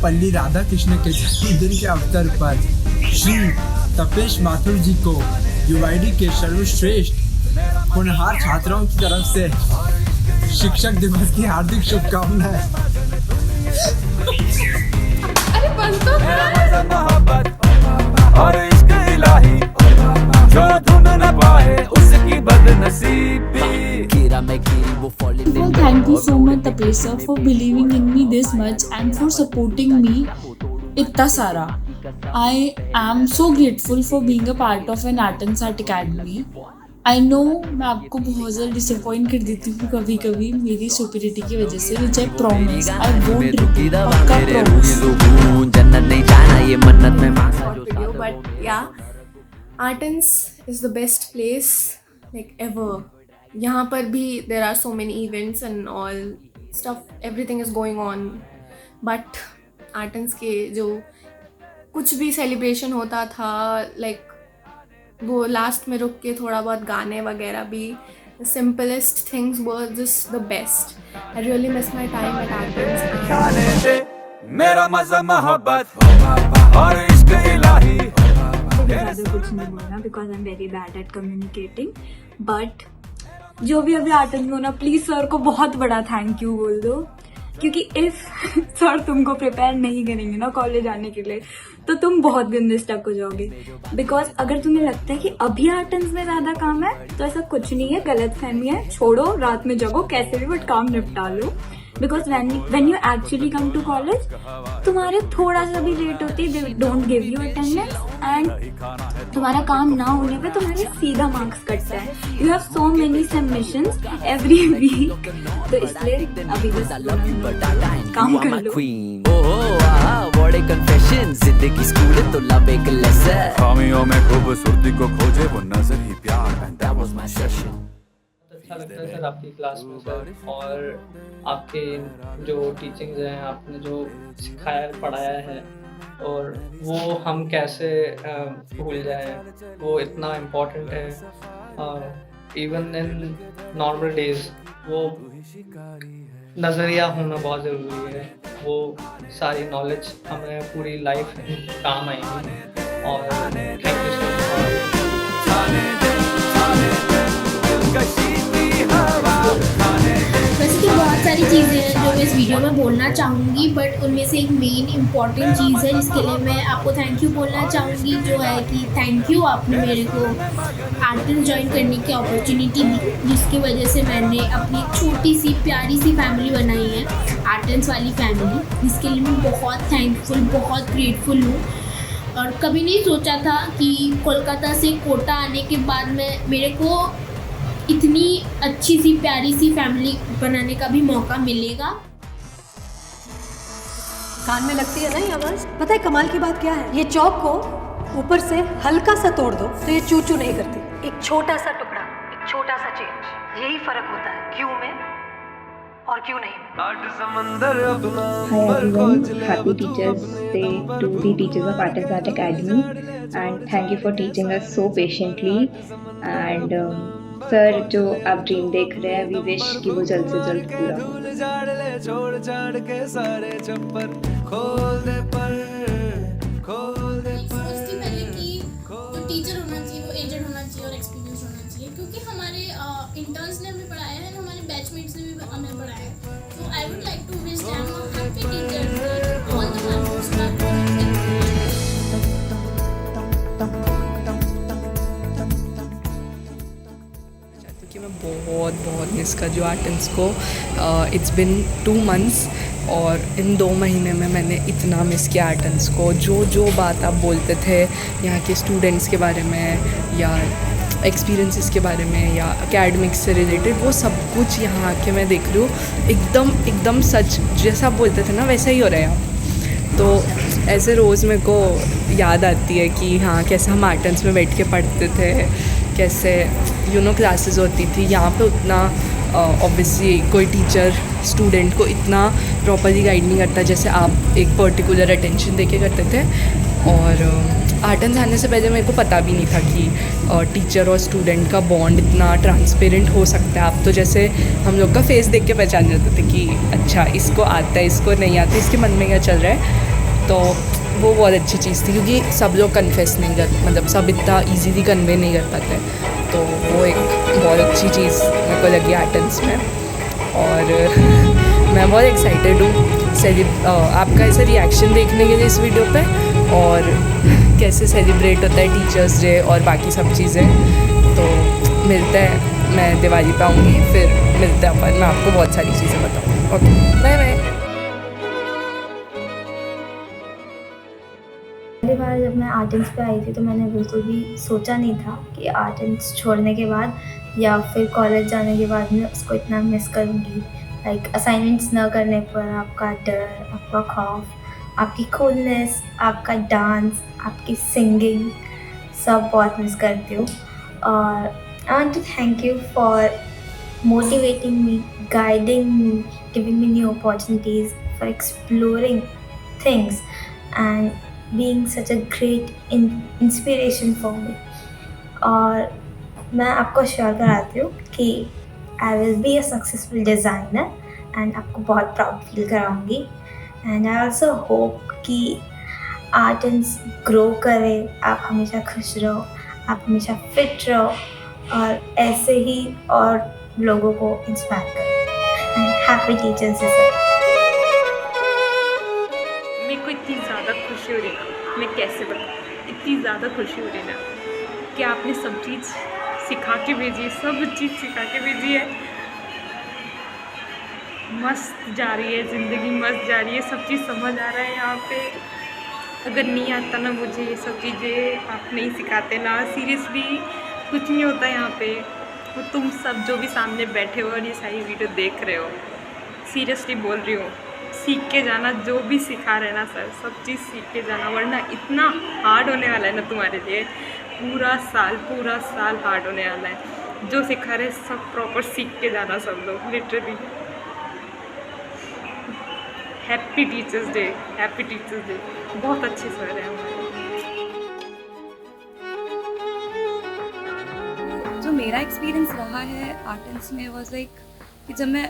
सर्वपल्ली राधाकृष्ण के जन्मदिन के अवसर पर श्री तपेश माथुर जी को यूआईडी के सर्वश्रेष्ठ होनहार छात्राओं की तरफ से शिक्षक दिवस की हार्दिक शुभकामनाएं। अरे बंद तो और इश्क इलाही जो धुन न पाए उसकी बदनसीबी। Well, thank you so much Tapesh sir for believing in me this much and for supporting me इतना सारा. I am so grateful for being a part of an Art and Art Academy. I know मैं आपको बहुत ज़्यादा disappoint कर देती हूँ कभी कभी मेरी सुपीरियरिटी की वजह से, which I promise I won't repeat. पक्का promise. But yeah, Artens is the best place like ever. यहाँ पर भी there are so many events and all stuff, everything is going on. But Artens के जो कुछ भी सेलिब्रेशन होता था like वो लास्ट में रुक के थोड़ा बहुत गाने वगैरह भी, the simplest things were just the best. I really miss my time at Artens. मेरा मज़ा मोहब्बत और इश्क इलाही। ज़्यादा कुछ नहीं बोलना because I am very bad at communicating, but जो भी अभी आर्टिस्ट में हो ना, प्लीज सर को बहुत बड़ा थैंक यू बोल दो, क्योंकि इफ सर तुमको प्रिपेयर नहीं करेंगे ना कॉलेज आने के लिए तो तुम बहुत गंदे स्टक हो जाओगे। बिकॉज अगर तुम्हें लगता है कि अभी आर्टिस्ट में ज्यादा काम है तो ऐसा कुछ नहीं है, गलत फहमी है, छोड़ो, रात में जगो कैसे भी बट काम निपटा लो। Because when you actually come to college, तुम्हारे थोड़ा सा भी लेट होती है, they don't give you attendance and तुम्हारा काम ना होने पे तुम्हारे सीधा मार्क्स कटता है। You have so many submissions every week, तो इसलिए अभी बस काम कर लो। खामियों में खूबसूरती को खोजे वो नजर ही प्यार। And that was my session. अच्छा लगता है सर आपकी क्लास में सर, और आपके जो टीचिंग्स हैं, आपने जो सिखाया पढ़ाया है और वो हम कैसे भूल जाएं, वो इतना इम्पोर्टेंट है। इवन इन नॉर्मल डेज वो नज़रिया होना बहुत ज़रूरी है, वो सारी नॉलेज हमें पूरी लाइफ काम आएगी। और थैंक यू सो मच। वैसे तो बहुत सारी चीज़ें हैं जो मैं इस वीडियो में बोलना चाहूँगी, बट उनमें से एक मेन इम्पॉर्टेंट चीज़ है जिसके लिए मैं आपको थैंक यू बोलना चाहूँगी, जो है कि थैंक यू आपने मेरे को आर्टिस्ट ज्वाइन करने की अपॉर्चुनिटी दी, जिसकी वजह से मैंने अपनी छोटी सी प्यारी सी फैमिली बनाई है, आर्टिस्ट वाली फैमिली, जिसके लिए मैं बहुत थैंकफुल, बहुत ग्रेटफुल हूँ। और कभी नहीं सोचा था कि कोलकाता से कोटा आने के बाद मेरे को इतनी अच्छी सी प्यारी सी फैमिली बनाने का भी मौका मिलेगा। कान में लगती है ना ये आवाज़। पता है कमाल की बात क्या है, ये चौक को ऊपर से हल्का सा तोड़ दो तो ये चू चू नहीं करती। एक छोटा सा टुकड़ा, एक छोटा सा चेंज, यही फर्क होता है क्यों में और क्यों नहीं। Hi everyone, happy Teachers Day to the teachers of Art and Art Academy, and thank you for teaching us so patiently. And sir जो आप ड्रीम देख रहे हैं, वी विश कि वो जल्द से जल्द पूरा हो। टीचर होना चाहिए, वो एजेड होना चाहिए और एक्सपीरियंस होना चाहिए, क्योंकि हमारे इंटर्न्स ने हमें पढ़ाया है, हमारे बैचमेट्स ने भी हमें पढ़ाया है। तो I would like to wish them happy teachers day, all the members. मैं बहुत मिस कर जो आर्टिस्ट को। इट्स बिन 2 months और इन 2 महीने में मैंने इतना मिस किया आर्टिस्ट को। जो बात आप बोलते थे यहाँ के स्टूडेंट्स के बारे में या एक्सपीरियंसेस के बारे में या एकेडमिक्स से रिलेटेड, वो सब कुछ यहाँ आके मैं देख रही हूँ। एकदम सच, जैसा आप बोलते थे ना वैसा ही हो रहा है यहाँ। तो ऐसे रोज़ मेरे को याद आती है कि हाँ कैसे हम आर्टिस्ट में बैठ के पढ़ते थे, कैसे क्लासेस होती थी। यहाँ पे उतना ऑब्वियसली कोई टीचर स्टूडेंट को इतना प्रॉपरली गाइड नहीं करता जैसे आप एक पर्टिकुलर अटेंशन देके करते थे। और आर्टिस्ट आने से पहले मेरे को पता भी नहीं था कि टीचर और स्टूडेंट का बॉन्ड इतना ट्रांसपेरेंट हो सकता है। आप तो जैसे हम लोग का फेस देख के पहचान जाते थे कि अच्छा इसको आता है, इसको नहीं आता, इसके मन में क्या चल रहा है। तो वो बहुत अच्छी चीज़ थी, क्योंकि सब लोग कन्फेस नहीं कर, मतलब सब इतना इजीली कन्वे नहीं कर पाते, तो वो एक बहुत अच्छी चीज़ मेरे को लगी आर्टन्स में। और मैं बहुत एक्साइटेड हूँ आपका ऐसा रिएक्शन देखने के लिए इस वीडियो पे, और कैसे सेलिब्रेट होता है टीचर्स डे और बाकी सब चीज़ें। तो मिलते हैं, मैं दिवाली पे आऊँगी, फिर मिलते हैं अपन, मैं आपको बहुत सारी चीज़ें बताऊँगी। Okay, bye bye. पहली बार जब मैं आर्टन्स पे आई थी तो मैंने बिल्कुल भी सोचा नहीं था कि आर्टन्स छोड़ने के बाद या फिर कॉलेज जाने के बाद मैं उसको इतना मिस करूँगी। लाइक असाइनमेंट्स न करने पर आपका डर, आपका खौफ, आपकी कूलनेस, आपका डांस, आपकी सिंगिंग, सब बहुत मिस करती हूँ। और I want to thank you for motivating me, guiding me, giving me new opportunities, for exploring things and being such a great inspiration for me. और मैं आपको श्योर कराती हूँ कि I will be a successful designer and आपको बहुत proud feel कराऊँगी। And I also hope कि आर्टन्स ग्रो करे, आप हमेशा खुश रहो, आप हमेशा फिट रहो और ऐसे ही और लोगों को इंस्पायर करें। And happy teachers day sir. मेरे को इतनी ज़्यादा खुशी हो रही ना, मैं कैसे बताऊँ, इतनी ज़्यादा खुशी हो रही ना कि आपने सब चीज़ सिखा के भेजी है, सब चीज़ सिखा के भेजी है। मस्त जा रही है ज़िंदगी, मस्त जा रही है, सब चीज़ समझ आ रहा है यहाँ पे। अगर नहीं आता ना मुझे ये सब चीज़ें, आप नहीं सिखाते ना, सीरियसली कुछ नहीं होता यहाँ पे। वो तुम सब जो भी सामने बैठे हो और ये सारी वीडियो देख रहे हो, सीरियसली बोल रही हूँ, सीख के जाना, जो भी सिखा रहे ना सर, सब चीज़ सीख के जाना, वरना इतना हार्ड होने वाला है ना तुम्हारे लिए। पूरा साल हार्ड होने वाला है। जो सिखा रहे सब प्रॉपर सीख के जाना सब लोग, literally. Happy teachers day, happy teachers day. बहुत अच्छे सर हैं हमारे। जो मेरा एक्सपीरियंस रहा है आर्टन्स में वाज लाइक कि जब मैं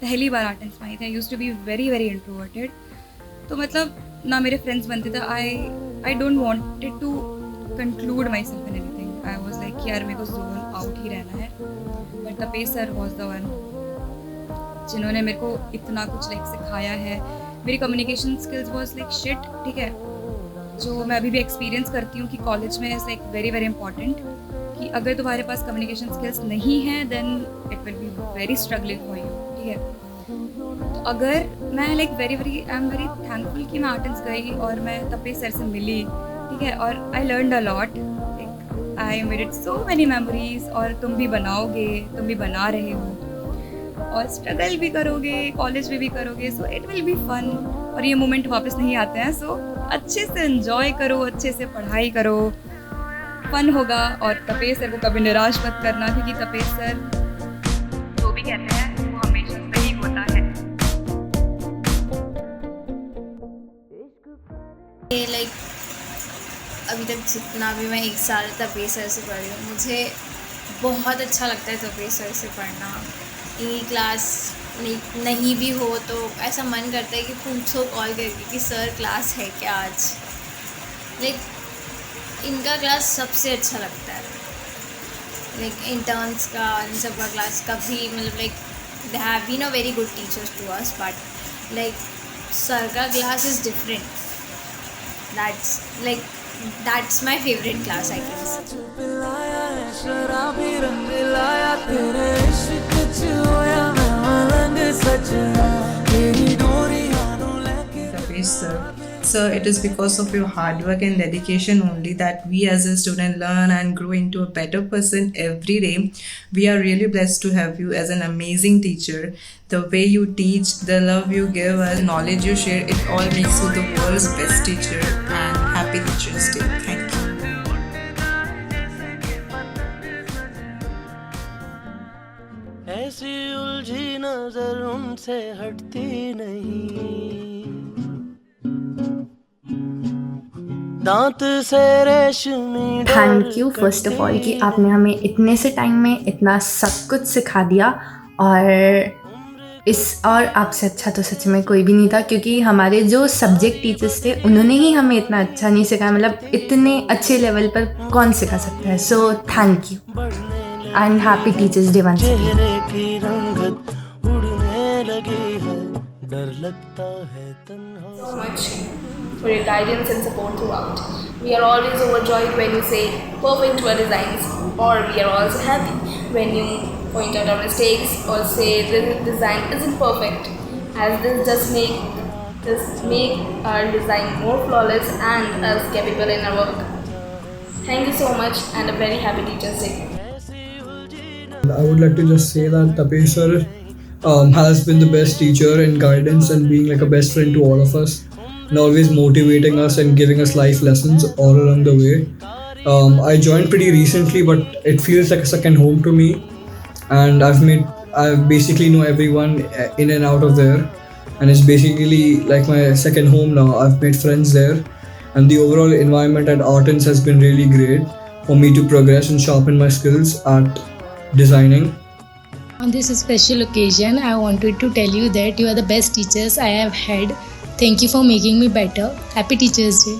पहली बार आर्टन्स में आई थी, I used to be very very introverted. तो मतलब ना मेरे फ्रेंड्स बनते थे। I don't wanted to conclude myself in anything. I was like यार मेरे को जोन आउट ही रहना है। But Tapesh sir was the one जिन्होंने मेरे को इतना कुछ लाइक सिखाया है। मेरी communication skills was like shit, ठीक है, जो मैं अभी भी एक्सपीरियंस करती हूँ कि कॉलेज में is like very very important कि अगर तुम्हारे पास कम्युनिकेशन स्किल्स नहीं हैं then it will be very struggling for you, ठीक है। तो अगर मैं like I am very thankful कि मैं आर्टन्स गई और मैं तपेश सर से मिली, ठीक है, और I learned a lot, like I made so many memories. और तुम भी बनाओगे, तुम भी बना रहे हो और स्ट्रगल भी करोगे, कॉलेज में भी करोगे, so it will be fun. और ये मोमेंट वापस नहीं आते हैं, सो अच्छे से एंजॉय करो, अच्छे से पढ़ाई करो, फन होगा। और तपेश सर को कभी निराश मत करना, क्योंकि तपेश सर जो भी कहते हैं वो हमेशा सही होता है। लाइक अभी तक जितना भी मैं 1 साल तपेश सर से पढ़ी हूँ, मुझे बहुत अच्छा लगता है तपेश सर से पढ़ना। इनकी क्लास नहीं भी हो तो ऐसा मन करता है कि पूछो कॉल करके कि सर क्लास है क्या आज। लाइक इनका क्लास सबसे अच्छा लगता है। लाइक इंटर्न्स का, इन सब का क्लास कभी मतलब like they have been a very good teachers to us, but like sir का class is different. That's my favourite class I can say. Sir, it is because of your hard work and dedication only that we as a student learn and grow into a better person every day. We are really blessed to have you as an amazing teacher. The way you teach, the love you give us, knowledge you share, it all makes you the world's best teacher. And happy Teachers Day. Thank you. ऐसी उलझी नजर उनसे हटती नहीं, दांत से रेशमी। Thank you first of all कि आपने हमें इतने से टाइम में इतना सब कुछ सिखा दिया। और इस और आपसे अच्छा तो सच में कोई भी नहीं था, क्योंकि हमारे जो सब्जेक्ट टीचर्स थे उन्होंने ही हमें इतना अच्छा नहीं सिखाया, मतलब इतने अच्छे लेवल पर कौन सिखा सकता है. So thank you and happy teachers day once again. चेहरे की रंगत उड़ने लगी है, डर लगता है तन्हा. So much for your guidance and support throughout. We are always overjoyed when you say perfect to our designs, or we are also happy when you point out our mistakes or say this design isn't perfect, as this does make our design more flawless and us capable in our work. Thank you so much and a very happy Teachers Day. I would like to just say that Tapesh sir has been the best teacher in guidance and being like a best friend to all of us, and always motivating us and giving us life lessons all along the way. I joined pretty recently, but it feels like a second home to me, and I basically know everyone in and out of there, and it's basically like my second home now. I've made friends there, and the overall environment at Artens has been really great for me to progress and sharpen my skills at designing. On this special occasion, I wanted to tell you that you are the best teachers I have had. Thank you for making me better. Happy Teachers Day.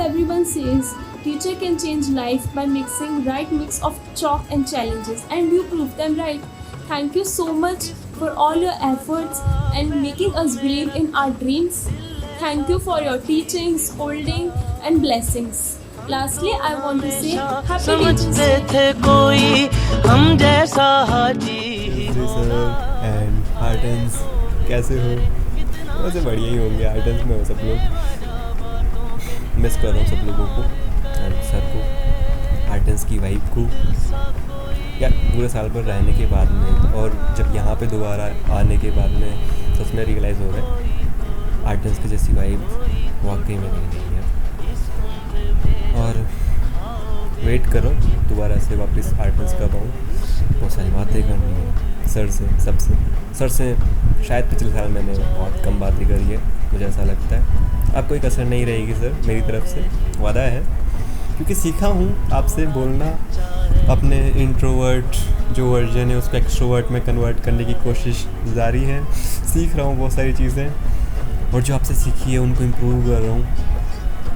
Everyone says teacher can change life by mixing right mix of chalk and challenges, and you prove them right. Thank you so much for all your efforts and making us believe in our dreams. Thank you for your teaching, scolding and blessings. Lastly, I want to say happy Teachers Day. समझते थे कोई हम जैसा हाजी. And आर्टन्स कैसे हो? वैसे बढ़िया ही होंगे. आर्टन्स में हो सब लोग. मिस कर रहा हूँ सब लोगों को एंड सर को, आर्टन्स की वाइब को. यार पूरे साल भर रहने के बाद में और जब यहाँ पे दोबारा आने के बाद में सच में रियलाइज़ हो रहा है आर्टन्स की जैसी वाइब वाकई में नहीं है. और वेट करो दोबारा से वापस आर्टन्स कब आऊँ. बहुत सारी बातें करनी है सर से, सबसे. सर से शायद पिछले साल मैंने बहुत कम बातें करी है, मुझे ऐसा लगता है. अब कोई कसर नहीं रहेगी सर मेरी तरफ से, वादा है. क्योंकि सीखा हूँ आपसे बोलना, अपने इंट्रोवर्ट जो वर्जन है उसको एक्सट्रोवर्ट में कन्वर्ट करने की कोशिश जारी है. सीख रहा हूँ बहुत सारी चीज़ें, और जो आपसे सीखी है उनको इम्प्रूव कर रहा हूँ.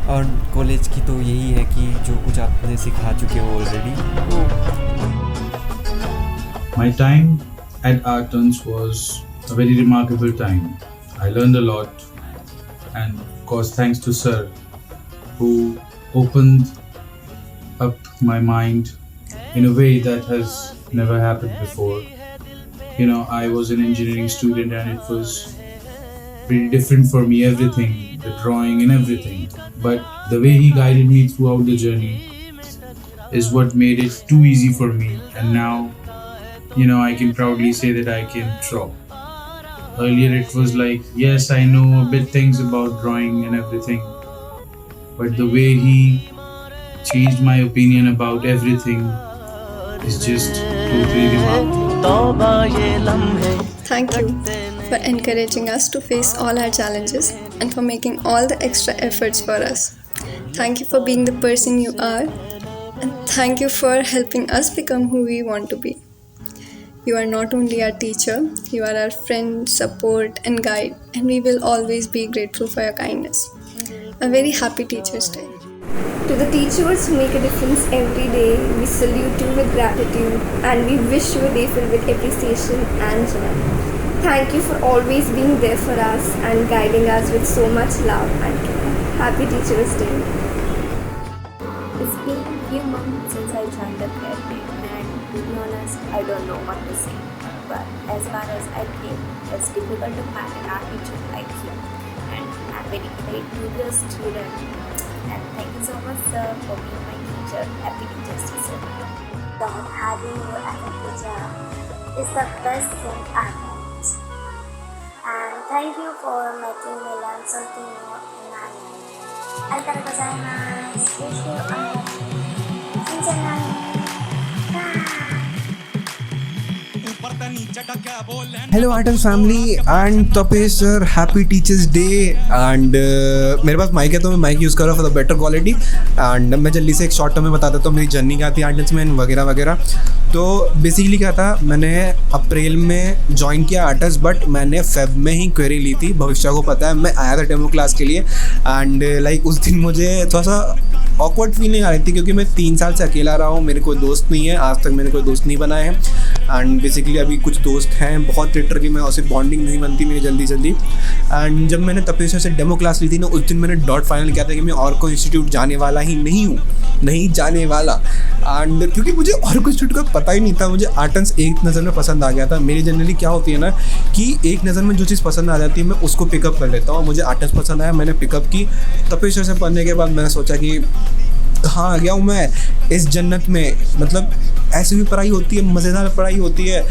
और कॉलेज की तो यही है कि जो कुछ आपने सिखा चुके हो already. My time at Artens was a very remarkable time. I learned a lot, and of course thanks to sir who opened up my mind in a way that has never happened before. You know, I was an engineering student and it was pretty different for me, everything, the drawing and everything. But the way he guided me throughout the journey is what made it too easy for me, and now, you know, I can proudly say that I can draw. Earlier it was like, yes, I know a bit things about drawing and everything, but the way he changed my opinion about everything is just totally remarkable. Thank you for encouraging us to face all our challenges and for making all the extra efforts for us. Thank you for being the person you are, and thank you for helping us become who we want to be. You are not only our teacher, you are our friend, support and guide, and we will always be grateful for your kindness. A very happy Teachers Day. To the teachers who make a difference every day, we salute you with gratitude and we wish you a day filled with appreciation and joy. Thank you for always being there for us and guiding us with so much love and care. Happy Teachers Day. It's been a few months since I joined the academy, and to be honest, I don't know what to say. But as far as I think, it's difficult to find an art teacher like you. And I'm very glad to be a student. And thank you so much, sir, for being my teacher. Happy Teachers Day, sir. That having you as a teacher is the best thing I've learned. And thank you for making me learn something new in my life. Arigatou gozaimasu. Wish you a happy hello आर्टन्स family and Tapesh sir, happy teachers day. And मेरे पास mic है तो मैं mic use कर रहा हूँ for the better quality. And मैं जल्दी से एक शॉर्ट टर्म में बता देता हूँ मेरी जर्नी क्या थी आर्टन्स में वगैरह वगैरह. तो बेसिकली क्या था, मैंने अप्रैल में ज्वाइन किया आर्टस, बट मैंने फेब में ही क्वेरी ली थी। भविष्य को पता है, मैं आया था डेमो क्लास के लिए एंड लाइक उस दिन मुझे थोड़ा सा ऑकवर्ड फीलिंग आ रही थी क्योंकि मैं 3 साल से अकेला रहा हूँ, मेरे कोई दोस्त नहीं है, आज तक मैंने कोई दोस्त नहीं बनाए हैं एंड बेसिकली अभी कुछ दोस्त हैं बहुत लिटरली मैं उससे बॉन्डिंग नहीं बनती मेरी जल्दी एंड जब मैंने तपेश्वर से डेमो क्लास ली थी ना, उस दिन मैंने डॉट फाइनल किया था कि मैं और कोई इंस्टीट्यूट जाने वाला ही नहीं हूँ, नहीं जाने वाला। एंड क्योंकि मुझे और कोई इंस्टीट्यूट का पता ही नहीं था, मुझे आर्टस एक नज़र में पसंद आ गया था। मेरी जनरली क्या होती है ना कि एक नज़र में जो चीज़ पसंद आ जाती है मैं उसको पिकअप कर लेता हूँ। मुझे आर्टस पसंद आया, मैंने पिकअप की। तपेश्वर से पढ़ने के बाद मैंने सोचा कि कहाँ आ गया हूँ मैं इस जन्नत में, मतलब ऐसी भी पढ़ाई होती है, मज़ेदार पढ़ाई होती है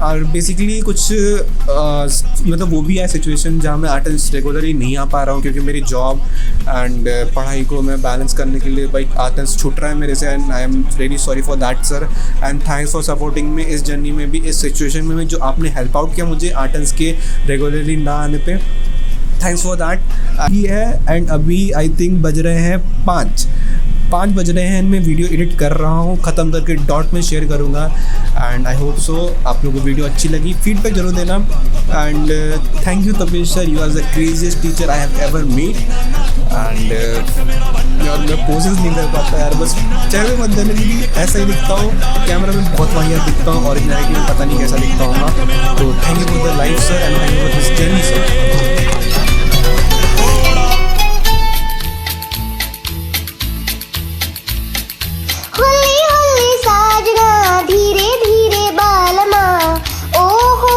और बेसिकली कुछ मतलब वो भी है सिचुएशन जहाँ मैं आर्टस रेगुलरली नहीं आ पा रहा हूँ क्योंकि मेरी जॉब एंड पढ़ाई को मैं बैलेंस करने के लिए भाई आर्टस छूट रहा है मेरे से and I am really sorry for that sir and thanks for supporting में इस जर्नी में भी, इस सिचुएशन में जो आपने हेल्प आउट किया मुझे आर्टस के रेगुलरली ना आने पे, थैंक्स फॉर दैट। ये है एंड अभी आई थिंक बज रहे हैं 5 बज रहे हैं, मैं वीडियो एडिट कर रहा हूँ, ख़त्म करके डॉट में शेयर करूँगा एंड आई होप सो आप लोगों को वीडियो अच्छी लगी, फीडबैक जरूर देना and thank you Tapesh sir, you are the craziest teacher I have ever meet and यार मैं पोजेस नहीं कर पाता यार, बस चेहरे मत देने की ऐसा ही दिखता हूँ, कैमरा में बहुत वाहियात दिखता हूँ, ओरिजिनलिटी में पता नहीं कैसा दिखता हूँ। तो thank you for the life sir and thank you for this journey sir. धीरे धीरे बालमा ओ हो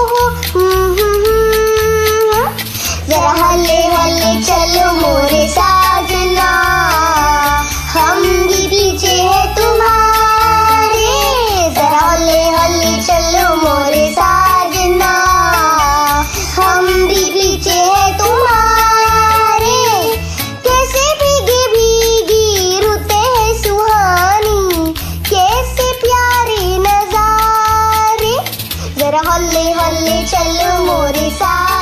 जरा हल्ले हल्ले चलो मोरे साजना, हम भी पीछे है तुम्हारे, जरा हल्ले हल्ले चलो मोरे साजना, हम भी पीछे है तुम्हारे, कैसे भीगी भीगी रुते है सुहानी, कैसे प्यारे नजारे, जरा हल्ले हल्ले चलो मोरे साथ।